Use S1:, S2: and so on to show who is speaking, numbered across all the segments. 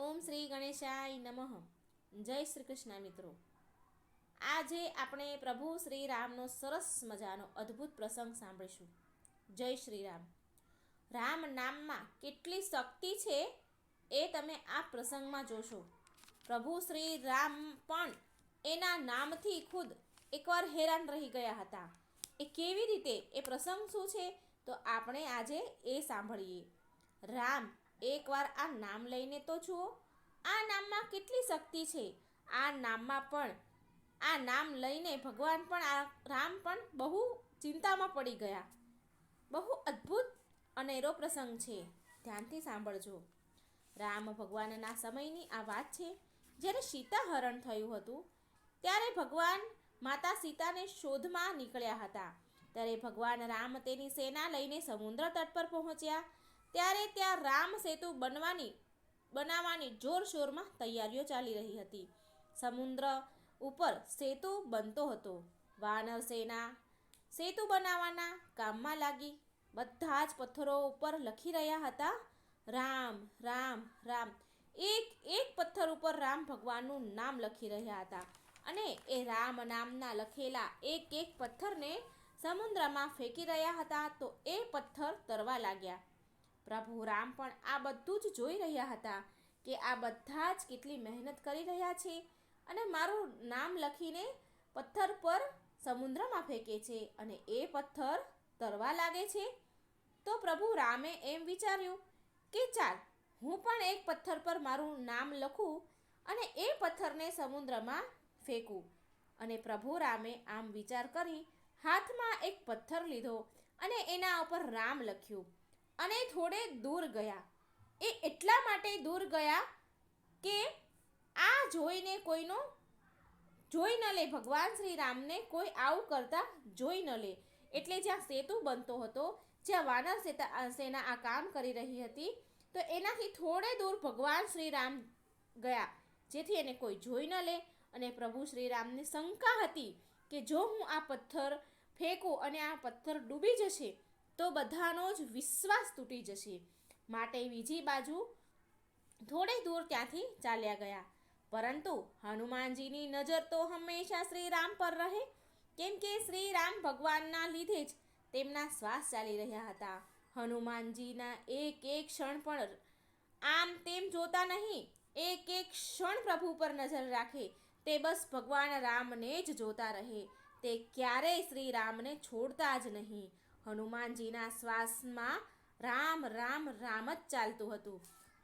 S1: ઓમ શ્રી ગણેશાય નમઃ. જય શ્રી કૃષ્ણ મિત્રો. આજે આપણે પ્રભુ શ્રી રામનો સરસ મજાનો અદ્ભુત પ્રસંગ સાંભળીશું. જય શ્રી રામ. રામ નામમાં કેટલી શક્તિ છે એ તમે આ પ્રસંગમાં જોશો. પ્રભુ શ્રી રામ પણ એના નામથી ખુદ એકવાર હેરાન રહી ગયા હતા. એ કેવી રીતે, એ પ્રસંગ શું છે, તો આપણે આજે એ સાંભળીએ. રામ, એકવાર આ નામ લઈને તો જુઓ. આ નામમાં કેટલી શક્તિ છે. આ નામમાં પણ, આ નામ લઈને ભગવાન પણ, આ રામ પણ બહુ ચિંતામાં પડી ગયા. બહુ અદ્ભુત અનેરો પ્રસંગ છે. ધ્યાનથી સાંભળજો. રામ ભગવાનના સમયની આ વાત છે. જ્યારે સીતા હરણ થયું હતું ત્યારે ભગવાન માતા સીતાને શોધમાં નીકળ્યા હતા. ત્યારે ભગવાન રામ તેની સેના લઈને સમુદ્ર તટ પર પહોંચ્યા. ત્યારે ત્યાં રામ સેતુ બનાવવાની જોરશોરમાં તૈયારીઓ ચાલી રહી હતી. સમુદ્ર ઉપર સેતુ બનતો હતો. વાનર સેના સેતુ બનાવવાના કામમાં લાગી. બધા જ પથ્થરો ઉપર લખી રહ્યા હતા, રામ રામ રામ. એક એક પથ્થર ઉપર રામ ભગવાનનું નામ લખી રહ્યા હતા. અને એ રામ નામના લખેલા એક એક પથ્થરને સમુદ્રમાં ફેંકી રહ્યા હતા. તો એ પથ્થર તરવા લાગ્યા. પ્રભુ રામ પણ આ બધું જ જોઈ રહ્યા હતા કે આ બધા જ કેટલી મહેનત કરી રહ્યા છે અને મારું નામ લખીને પથ્થર પર સમુદ્રમાં ફેંકે છે અને એ પથ્થર તરવા લાગે છે. તો પ્રભુ રામે એમ વિચાર્યું કે ચાલ, હું પણ એક પથ્થર પર મારું નામ લખું અને એ પથ્થરને સમુદ્રમાં ફેંકું. અને પ્રભુ રામે આમ વિચાર કરી હાથમાં એક પથ્થર લીધો અને એના ઉપર રામ લખ્યું અને થોડે દૂર ગયા. એ એટલા માટે દૂર ગયા કે આ જોઈને કોઈનો જોઈ ન લે, ભગવાન શ્રી રામને કોઈ આવું કરતા જોઈ ન લે. એટલે જ્યાં સેતુ બનતો હતો, જ્યાં વાનર સેના આ કામ કરી રહી હતી, તો એનાથી થોડે દૂર ભગવાન શ્રી રામ ગયા, જેથી એને કોઈ જોઈ ન લે. અને પ્રભુ શ્રી રામની શંકા હતી કે જો હું આ પથ્થર ફેંકું અને આ પથ્થર ડૂબી જશે તો બધાનો જ વિશ્વાસ તૂટી જશે. માટે બીજી બાજુ થોડે દૂર ત્યાંથી ચાલ્યા ગયા. પરંતુ હનુમાનજીની નજર તો હંમેશા શ્રી રામ પર રહે, કેમ કે શ્રી રામ ભગવાનના લીધે જ તેમના શ્વાસ ચાલી રહ્યા હતા. હનુમાનજીના એક એક ક્ષણ પણ આમ તેમ જોતા નહીં. એક એક ક્ષણ પ્રભુ પર નજર રાખે. તે બસ ભગવાન રામને જ જોતા રહે. તે ક્યારેય શ્રી રામને છોડતા જ નહીં. હનુમાનજીના શ્વાસમાં રામ રામ રામ જ ચાલતું હતું.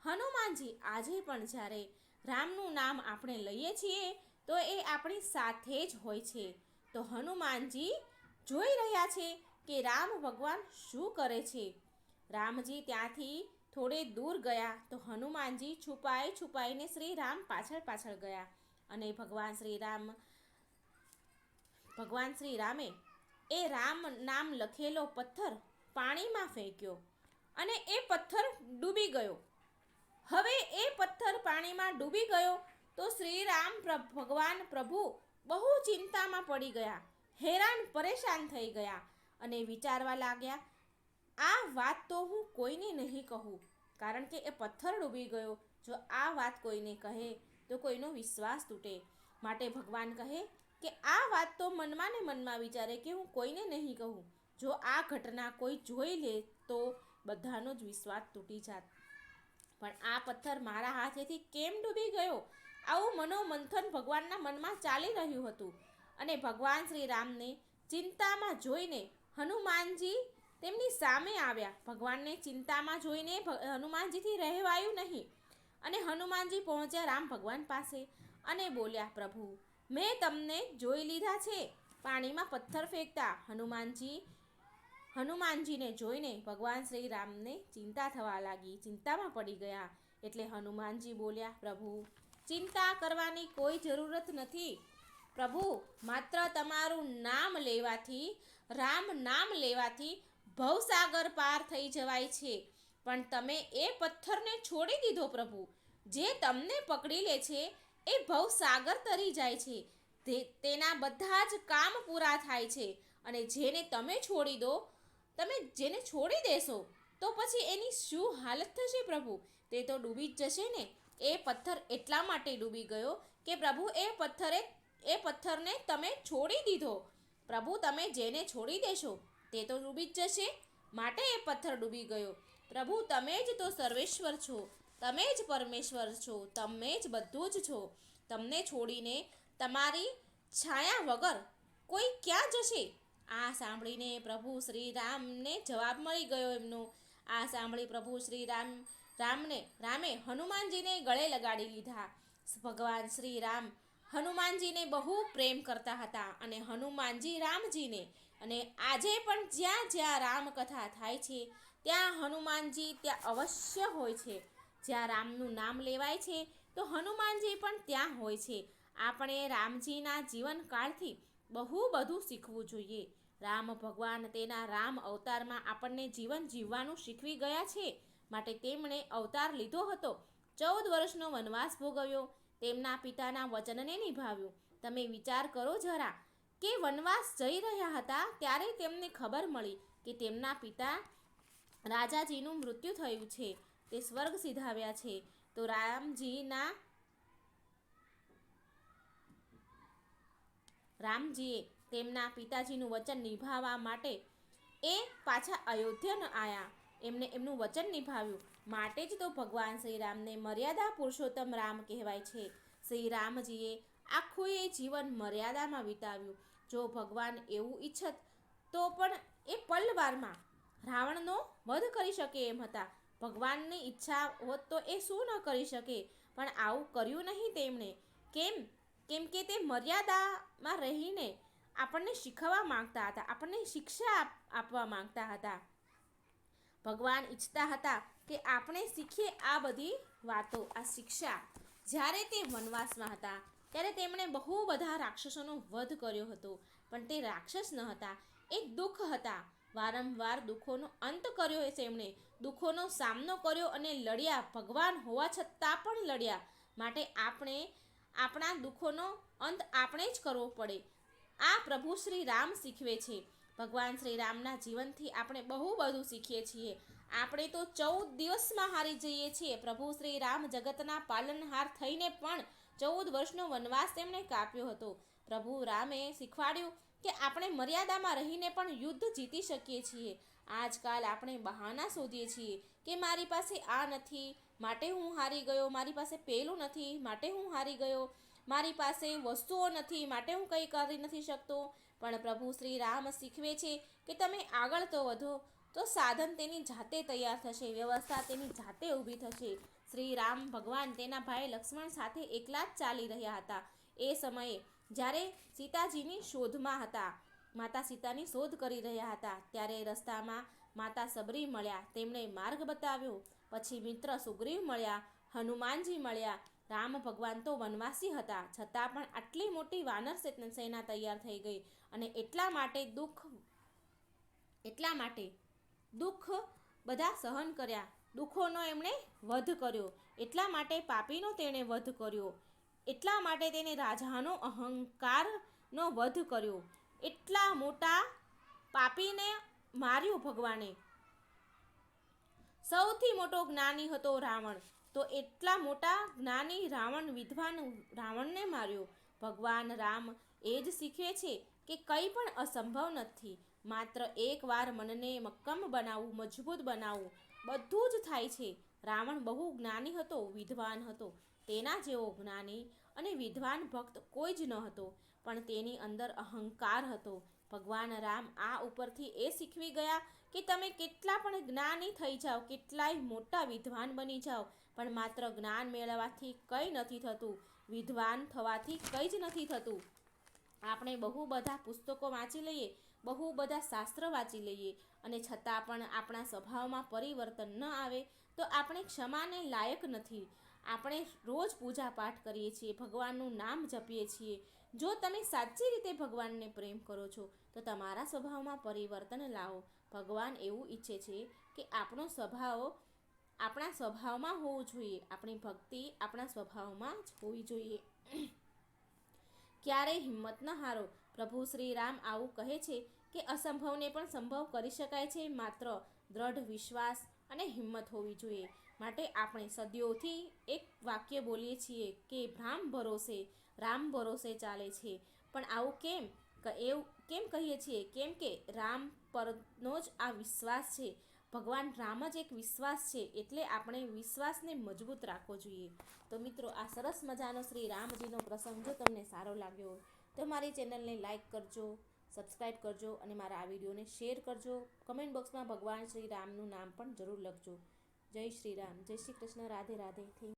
S1: હનુમાનજી આજે પણ જ્યારે રામનું નામ આપણે લઈએ છીએ તો એ આપણી સાથે જ હોય છે. તો હનુમાનજી જોઈ રહ્યા છે કે રામ ભગવાન શું કરે છે. રામજી ત્યાંથી થોડે દૂર ગયા તો હનુમાનજી છુપાઈને શ્રી રામ પાછળ ગયા. અને ભગવાન શ્રી રામે એ રામ નામ લખેલો પથ્થર પાણીમાં ફેંક્યો અને એ પથ્થર ડૂબી ગયો. હવે એ પથ્થર પાણીમાં ડૂબી ગયો તો શ્રી રામ ભગવાન પ્રભુ બહુ ચિંતામાં પડી ગયા, હેરાન પરેશાન થઈ ગયા અને વિચારવા લાગ્યા, આ વાત તો હું કોઈને નહીં કહું, કારણ કે એ પથ્થર ડૂબી ગયો. જો આ વાત કોઈને કહે તો કોઈનો વિશ્વાસ તૂટે. માટે ભગવાન કહે કે આ વાત તો મનમાં ને મનમાં વિચારે કે હું કોઈને નહીં કહું. જો આ ઘટના કોઈ જોઈ લે તો બધાનો જ વિશ્વાસ તૂટી જાત. પણ આ પથ્થર મારા હાથેથી કેમ ડૂબી ગયો? આવું મનોમંથન ભગવાનના મનમાં ચાલી રહ્યું હતું. અને ભગવાન શ્રી રામને ચિંતામાં જોઈને હનુમાનજી તેમની સામે આવ્યા. ભગવાનને ચિંતામાં જોઈને હનુમાનજીથી રહેવાયું નહીં. અને હનુમાનજી પહોંચ્યા રામ ભગવાન પાસે અને બોલ્યા, પ્રભુ, મેં તમને જોઈ લીધા છે પાણીમાં પથ્થર ફેંકતા. હનુમાનજીને જોઈને ભગવાન શ્રી રામને ચિંતા થવા લાગી, ચિંતામાં પડી ગયા. એટલે હનુમાનજી બોલ્યા, પ્રભુ, ચિંતા કરવાની કોઈ જરૂરત નથી. પ્રભુ, માત્ર તમારું નામ લેવાથી, રામ નામ લેવાથી ભવસાગર પાર થઈ જવાય છે. પણ તમે એ પથ્થરને છોડી દીધો પ્રભુ. જે તમને પકડી લે છે એ ભવસાગર તરી જાય છે. તેના બધા જ કામ પૂરા થાય છે. અને જેને તમે છોડી દેશો તો પછી એની શું હાલત થશે પ્રભુ? તે તો ડૂબી જ જશે ને. એ પથ્થર એટલા માટે ડૂબી ગયો કે પ્રભુ એ પથ્થરને તમે છોડી દીધો. પ્રભુ તમે જેને છોડી દેશો તે તો ડૂબી જ જશે, માટે એ પથ્થર ડૂબી ગયો. પ્રભુ તમે જ તો સર્વેશ્વર છો, તમે જ પરમેશ્વર છો, તમે જ બધું જ છો. તમને છોડીને તમારી છાયા વગર કોઈ ક્યાં જશે? આ સાંભળીને પ્રભુ શ્રી રામને જવાબ મળી ગયો એમનો. આ સાંભળી પ્રભુ શ્રી રામે હનુમાનજીને ગળે લગાડી લીધા. ભગવાન શ્રી રામ હનુમાનજીને બહુ પ્રેમ કરતા હતા અને હનુમાનજી રામજીને. અને આજે પણ જ્યાં જ્યાં રામકથા થાય છે ત્યાં હનુમાનજી ત્યાં અવશ્ય હોય છે. જ્યાં રામનું નામ લેવાય છે તો હનુમાનજી પણ ત્યાં હોય છે. આપણે રામજીના જીવનકાળથી બહુ બધું શીખવું જોઈએ. રામ ભગવાન તેના રામ અવતારમાં આપણને જીવન જીવવાનું શીખવી ગયા છે, માટે તેમણે અવતાર લીધો હતો. 14 વર્ષનો વનવાસ ભોગવ્યો, તેમના પિતાના વચનને નિભાવ્યું. તમે વિચાર કરો જરા કે વનવાસ જઈ રહ્યા હતા ત્યારે તેમને ખબર મળી કે તેમના પિતા રાજાજીનું મૃત્યુ થયું છે, તે સ્વર્ગ સિધાવ્યા છે. તો રામજીએ તેમના પિતાજીનું વચન નિભાવવા માટે એ પાછા અયોધ્યા આવ્યા. એમને એમનું વચન નિભાવ્યું, માટે જ તો ભગવાન શ્રી રામને મર્યાદા પુરુષોત્તમ રામ કહેવાય છે. શ્રી રામજીએ આખું એ જીવન મર્યાદામાં વિતાવ્યું. જો ભગવાન એવું ઈચ્છત તો પણ એ પલવારમાં રાવણનો વધ કરી શકે એમ હતા. ભગવાનની ઈચ્છા હોત તો એ શું ન કરી શકે, પણ આવું કર્યું નહીં તેમણે. કેમ કે તે મર્યાદામાં રહીને આપણને શીખવવા માંગતા હતા, આપણને શિક્ષા આપવા માંગતા હતા. ભગવાન ઈચ્છતા હતા કે આપણે શીખીએ આ બધી વાતો, આ શિક્ષા. જ્યારે તે વનવાસમાં હતા ત્યારે તેમણે બહુ બધા રાક્ષસોનો વધ કર્યો હતો, પણ તે રાક્ષસ ન હતા, એ દુઃખ હતા. વારંવાર દુઃખોનો અંત કર્યો તેમણે, દુઃખોનો સામનો કર્યો અને લડ્યા. ભગવાન હોવા છતાં પણ લડ્યા. માટે આપણે આપણા દુઃખોનો અંત આપણે જ કરવો પડે. આ પ્રભુ શ્રી રામ શીખવે છે. ભગવાન શ્રી રામના જીવનથી આપણે બહુ બધું શીખીએ છીએ. આપણે તો 14 દિવસમાં હારી જઈએ છીએ. પ્રભુ શ્રી રામ જગતના પાલનહાર થઈને પણ 14 વર્ષનો વનવાસ તેમણે કાપ્યો હતો. પ્રભુ રામે શીખવાડ્યું કે આપણે મર્યાદામાં રહીને પણ યુદ્ધ જીતી શકીએ છીએ. આજકાલ આપણે બહાના શોધીએ છીએ કે મારી પાસે આ નથી માટે હું હારી ગયો, મારી પાસે પેલું નથી માટે હું હારી ગયો, મારી પાસે વસ્તુઓ નથી માટે હું કંઈ કરી નથી શકતો. પણ પ્રભુ શ્રી રામ શીખવે છે કે તમે આગળ તો વધો તો સાધન તેની જાતે તૈયાર થશે, વ્યવસ્થા તેની જાતે ઊભી થશે. શ્રી રામ ભગવાન તેના ભાઈ લક્ષ્મણ સાથે એકલા જ ચાલી રહ્યા હતા. એ સમયે જ્યારે સીતાજીની શોધમાં હતા, માતા સીતાની શોધ કરી રહ્યા હતા, ત્યારે રસ્તામાં માતા સબરી મળ્યા, તેમણે માર્ગ બતાવ્યો. પછી મિત્ર સુગ્રીવ મળ્યા, હનુમાનજી મળ્યા. રામ ભગવાન તો વનવાસી હતા, છતાં પણ આટલી મોટી વાનર સેના તૈયાર થઈ ગઈ. અને એટલા માટે દુઃખ બધા સહન કર્યા, દુઃખોનો એમણે વધ કર્યો. એટલા માટે પાપીનો તેણે વધ કર્યો, એટલા માટે તેને રાજાનો અહંકારનો વધ કર્યો. એટલા મોટા પાપીને માર્યો ભગવાને. સૌથી મોટો જ્ઞાની હતો રાવણ, તો એટલા મોટા જ્ઞાની વિદ્વાન રાવણને માર્યો. ભગવાન રામ એ જ શીખવે છે કે કંઈ પણ અસંભવ નથી. માત્ર એકવાર મનને મક્કમ બનાવવું, મજબૂત બનાવવું, બધું જ થાય છે. રાવણ બહુ જ્ઞાની હતો, વિદ્વાન હતો. તેના જેવો જ્ઞાની અને વિદ્વાન ભક્ત કોઈ જ ન હતો, પણ તેની અંદર અહંકાર હતો. ભગવાન રામ આ ઉપરથી એ શીખવી ગયા કે તમે કેટલા પણ જ્ઞાની થઈ જાઓ, કેટલાય મોટા વિદ્વાન બની જાઓ, પણ માત્ર જ્ઞાન મેળવવાથી કંઈ નથી થતું, વિદ્વાન થવાથી કંઈ જ નથી થતું. આપણે બહુ બધા પુસ્તકો વાંચી લઈએ, બહુ બધા શાસ્ત્ર વાંચી લઈએ, અને છતાં પણ આપણા સ્વભાવમાં પરિવર્તન ન આવે તો આપણે ક્ષમાને લાયક નથી. આપણે રોજ પૂજા પાઠ કરીએ છીએ, ભગવાનનું નામ જપીએ છીએ. જો તમે સાચી રીતે ભગવાનને પ્રેમ કરો છો તો તમારા સ્વભાવમાં પરિવર્તન લાવો. ભગવાન એવું ઈચ્છે છે કે આપણો સ્વભાવ આપણા સ્વભાવમાં હોવું જોઈએ, આપણી ભક્તિ આપણા સ્વભાવમાં જ હોવી જોઈએ. ક્યારેય હિંમત ન હારો. પ્રભુ શ્રી રામ આવું કહે છે કે અસંભવને પણ સંભવ કરી શકાય છે, માત્ર દ્રઢ વિશ્વાસ, અને હિંમત હોવી જોઈએ. માટે આપણે સદીઓથી એક વાક્ય બોલીએ છીએ કે રામ ભરોસે ચાલે છે. પણ આવું એવું કેમ કહીએ છીએ? કેમ કે રામ પરનો જ આ વિશ્વાસ છે. ભગવાન રામ જ એક વિશ્વાસ છે, એટલે આપણે વિશ્વાસને મજબૂત રાખવો જોઈએ. તો મિત્રો, આ સરસ મજાનો શ્રી રામજીનો પ્રસંગ જો તમને સારો લાગ્યો હોય તો મારી ચેનલને લાઈક કરજો, સબસ્ક્રાઈબ કરજો અને મારા આ વિડીયોને શેર કરજો. કમેન્ટ બોક્સમાં ભગવાન શ્રી રામનું નામ પણ જરૂર લખજો. જય શ્રી રામ, જય શ્રી કૃષ્ણ, રાધે રાધે. થેન્ક